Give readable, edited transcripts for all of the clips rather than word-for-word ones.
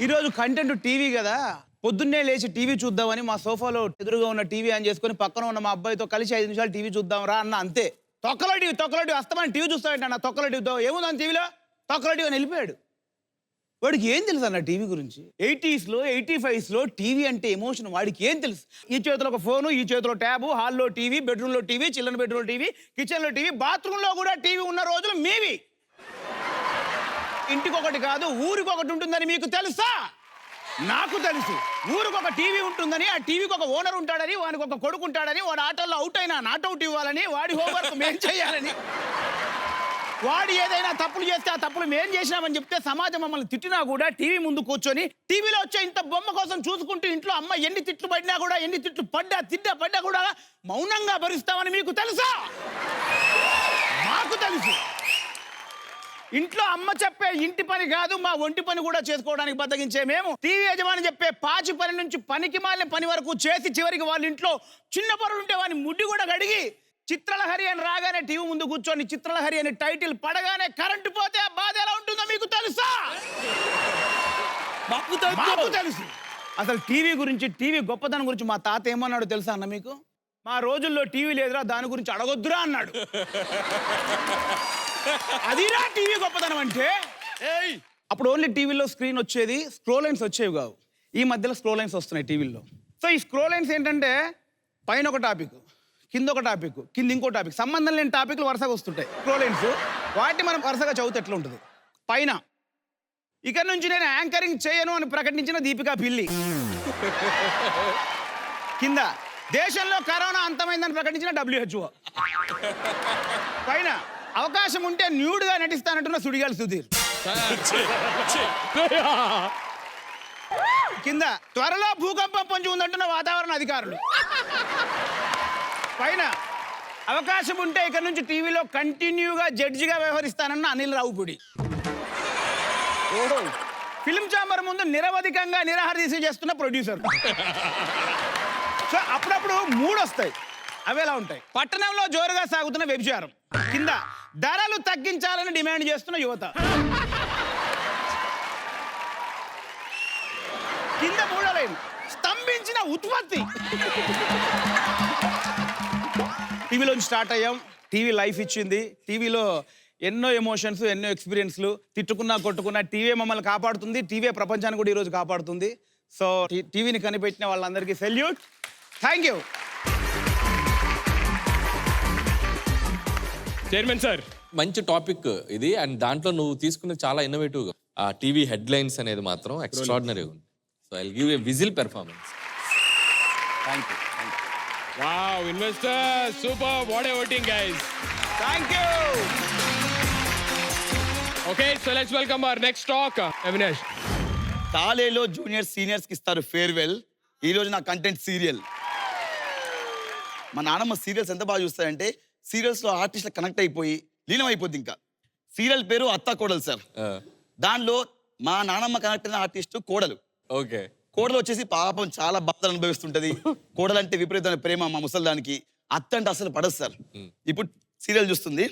ఈరోజు content TV కదా, పొద్దున్నే లేచి టీవీ చూద్దామని మా సోఫాలో ఎదురుగా ఉన్న టీవీ ఆన్ చేసుకుని పక్కన ఉన్న మా అబ్బాయితో కలిసి 5 నిమిషాలు టీవీ చూద్దాం రా అన్న, అంతే. తొక్కలో టీవీ అస్తమని టీవీ చూస్తాడంట అన్న. తొక్కలో టీవీతో ఏముందని టీవీలో, తొక్కలో టీవీ అని వెళ్ళిపోయాడు. వాడికి ఏం తెలుసు అన్న టీవీ గురించి? 80s లో 85s లో టీవీ అంటే ఎమోషన్. వాడికి ఏం తెలుసు? ఈ చేతిలో ఒక ఫోను, ఈ చేతిలో ట్యాబు, హాల్లో టీవీ, బెడ్రూమ్లో టీవీ, చిల్డ్రన్ బెడ్రూమ్లో టీవీ, కిచెన్లో టీవీ, బాత్రూంలో కూడా టీవీ ఉన్న రోజులు మీవి. ఇంటికొకటి కాదు ఊరికొకటి ఉంటుందని మీకు తెలుసా? నాకు తెలుసు. ఊరికొక టీవీ ఉంటుందని, ఆ టీవీకి ఒక ఓనర్ ఉంటాడని, వానికి ఒక కొడుకు ఉంటాడని, వాడు ఆటల్లో అవుట్ అయినా నాట్అవుట్ ఇవ్వాలని, వాడి హోంవర్క్ మేం చేయాలని, వాడు ఏదైనా తప్పులు చేస్తే ఆ తప్పులు మేం చేసినామని చెప్తే సమాజం మమ్మల్ని తిట్టినా కూడా టీవీ ముందు కూర్చొని టీవీలో వచ్చే ఇంత బొమ్మ కోసం చూసుకుంటూ ఇంట్లో అమ్మ ఎన్ని తిట్లు పడినా కూడా, ఎన్ని తిట్లు పడ్డా కూడా మౌనంగా భరిస్తామని మీకు తెలుసా? మాకు తెలుసు. ఇంట్లో అమ్మ చెప్పే ఇంటి పని కాదు, మా ఒంటి పని కూడా చేసుకోవడానికి బద్దగించే మేము టీవీ యజమాని చెప్పే పాచి పని నుంచి పనికి మాలిన పని వరకు చేసి చివరికి వాళ్ళ ఇంట్లో చిన్న పనులు ఉంటే వాడిని ముడ్డి కూడా కడిగి చిత్రలహరి అని రాగానే టీవీ ముందు కూర్చొని చిత్రలహరి అని టైటిల్ పడగానే కరెంటు పోతే ఆ బాధ ఎలా ఉంటుందో మీకు తెలుసా? మాకు తెలుసు. అసలు టీవీ గురించి, టీవీ గొప్పతనం గురించి మా తాత ఏమన్నాడు తెలుసా అన్న మీకు? మా రోజుల్లో టీవీ లేదురా, దాని గురించి అడగొద్దురా అన్నాడు. అదిరా టీవీ గొప్పతనం అంటే. అప్పుడు ఓన్లీ టీవీలో స్క్రీన్ వచ్చేది, స్క్రోలైన్స్ వచ్చేవి కావు. ఈ మధ్యలో స్క్రోలైన్స్ వస్తున్నాయి టీవీల్లో. సో ఈ స్క్రోలైన్స్ ఏంటంటే పైన ఒక టాపిక్, కింద ఒక టాపిక్, కింద ఇంకో టాపిక్, సంబంధం లేని టాపిక్లు వరుసగా వస్తుంటాయి స్క్రోలైన్స్. వాటిని మనం వరుసగా చదివితే ఎట్లా ఉంటుంది? పైన ఇక నుంచి నేను యాంకరింగ్ చేయను అని ప్రకటించిన దీపికా పిల్లి. కింద దేశంలో కరోనా అంతమైందని ప్రకటించిన WHO. పైన అవకాశం ఉంటే న్యూడ్గా నటిస్తానంటున్న సుడిగాలి సుధీర్. కింద త్వరలో భూకంపం పొంచి ఉందంటున్న వాతావరణ అధికారులు. పైన అవకాశం ఉంటే ఇక్కడ నుంచి టీవీలో కంటిన్యూగా జడ్జిగా వ్యవహరిస్తానన్న అనిల్ రావుపూడి. ఫిల్మ్ ఛాంబర్ ముందు నిరవధికంగా నిరాహార దీక్ష చేస్తున్న ప్రొడ్యూసర్. సో అప్పుడప్పుడు 3 వస్తాయి, అవి ఎలా ఉంటాయి? పట్టణంలో జోరుగా సాగుతున్న వ్యభిచారం. కింద ధరలు తగ్గించాలని డిమాండ్ చేస్తున్న యువత. కింద 3వ లైన్ స్తంభించిన ఉత్పత్తి. టీవీలోంచి స్టార్ట్ అయ్యాం, టీవీ లైఫ్ ఇచ్చింది. టీవీలో ఎన్నో ఎమోషన్స్, ఎన్నో ఎక్స్పీరియన్స్లు. తిట్టుకున్నా కొట్టుకున్నా టీవీ మమ్మల్ని కాపాడుతుంది, టీవీ ప్రపంచాన్ని కూడా ఈరోజు కాపాడుతుంది. సో టీవీని కనిపెట్టిన వాళ్ళందరికీ salute. Thank you. Chairman sir, మంచి టాపిక్ ఇది, అండ్ దాంట్లో నువ్వు తీసుకున్నది చాలా ఇన్నోవేటివ్గా. ఆ టీవీ హెడ్లైన్స్ అనేది మాత్రం ఎక్స్ట్రాడినరీగా ఉంది. So I will give a whistle performance. Thank you. Wow, investor super, what a voting guys. Thank you. Okay, so let's welcome our next talk. Avinash, కాలేలో జూనియర్ సీనియర్స్ కి ఇస్తారు ఫేర్వెల్. ఈ రోజు నా కంటెంట్ సీరియల్. మా నాన్నమ్మ సీరియల్స్ ఎంత బాగా చూస్తారంటే సీరియల్స్ లో ఆర్టిస్ట్ల కనెక్ట్ అయిపోయి లీనం అయిపోద్ది. ఇంకా సీరియల్ పేరు అత్త కోడలు సార్. దానిలో మా నాన్నమ్మ కనెక్ట్ అయిన ఆర్టిస్ట్ కోడలు. ఓకే. కోడలు వచ్చేసి పాపం చాలా బాధలు అనుభవిస్తుంటది. కోడలు అంటే విపరీతమైన ప్రేమ మా ముసల్దానికి. అత్త అంటే అసలు పడదు సార్. ఇప్పుడు సీరియల్ చూస్తుంది.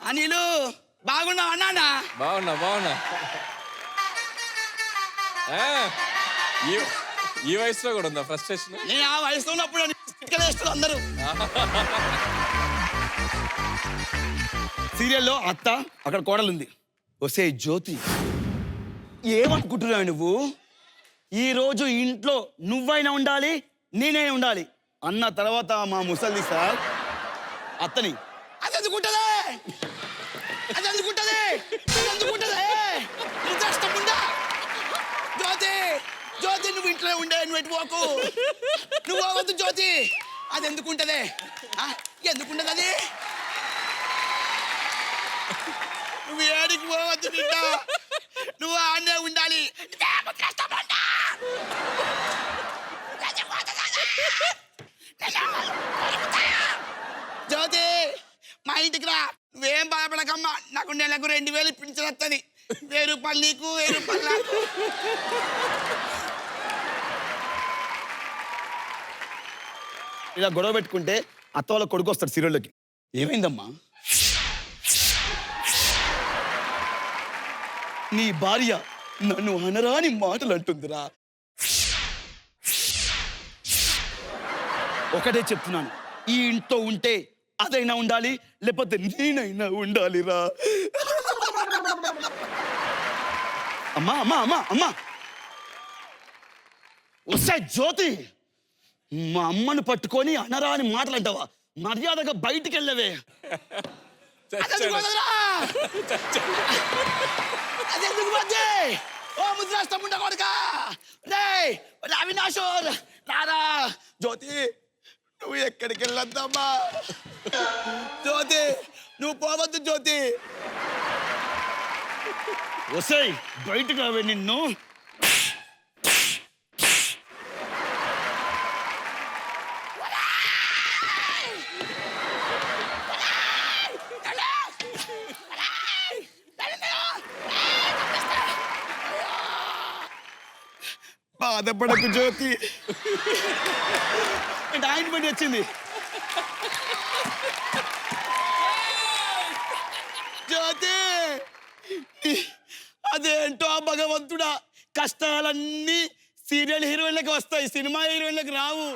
అనిలు బాగున్నావు అన్నా? బాగున్నా. ఈ వయసులో కూడా ఉందా ఫ్రస్ట్రేషన్? నేను ఆ వయసులో ఉన్నప్పుడు అందరూ. సీరియల్లో అత్త, అక్కడ కోడలు ఉంది. వసే జ్యోతి, ఏమనుకుంటున్నావు నువ్వు? ఈ రోజు ఇంట్లో నువ్వైనా ఉండాలి, నేనే ఉండాలి అన్న తర్వాత మా ముసల్ది సార్ అత్తని అది ఎందుకుంటదే జ్యోతి నువ్వు ఇంట్లో ఉండే, నువ్వు ఎటు పోకు, నువ్వు పోవద్దు జ్యోతి. అది ఎందుకుంటదే? ఎందుకుంటది అది? నువ్వు ఏడికి పోవద్దు బిడ్డ, నువ్వు ఆడే ఉండాలి. జ్యోతి మా ఇంటికి రా. నువ్వేం బాధపడకమ్మా, నాకు నెలకు 2000 పింఛన్ వస్తుంది. 1000 రూపాయలు నీకు, 1000 రూపాయలు నాకు. ఇలా గొడవ పెట్టుకుంటే అత్త వాళ్ళ కొడుకు వస్తాడు సీరియల్లోకి. ఏమైందమ్మా? నీ భార్య నన్ను అనరాని మాటలు అంటుందిరా. ఒకటే చెప్తున్నాను, ఈ ఇంట్లో ఉంటే అదైనా ఉండాలి, లేకపోతే నేనైనా ఉండాలిరా. అమ్మా అమ్మా అమ్మా అమ్మా వస్తాయి జ్యోతి, మా అమ్మను పట్టుకొని అనరాని మాటలు అంటావా? మర్యాదగా బయటికి వెళ్ళవే. అదెందుకు మధ్య ఓ ముద్రాష్టముండ కొడుక రే అవినాశోర్ రారా. జ్యోతి నువ్వు ఎక్కడికి వెళ్ళొద్దమ్మా. జ్యోతి నువ్వు పోవద్దు. జ్యోతి వస్తాయి బయటకు రావే నిన్ను. బాధపడకు జ్యోతి, ఆయింట్మెంట్ వచ్చింది. జ్యోతి అదేంటో భగవంతుడా, కష్టాలన్నీ సీరియల్ హీరోయిన్లకి వస్తాయి, సినిమా హీరోయిన్లకి రావు.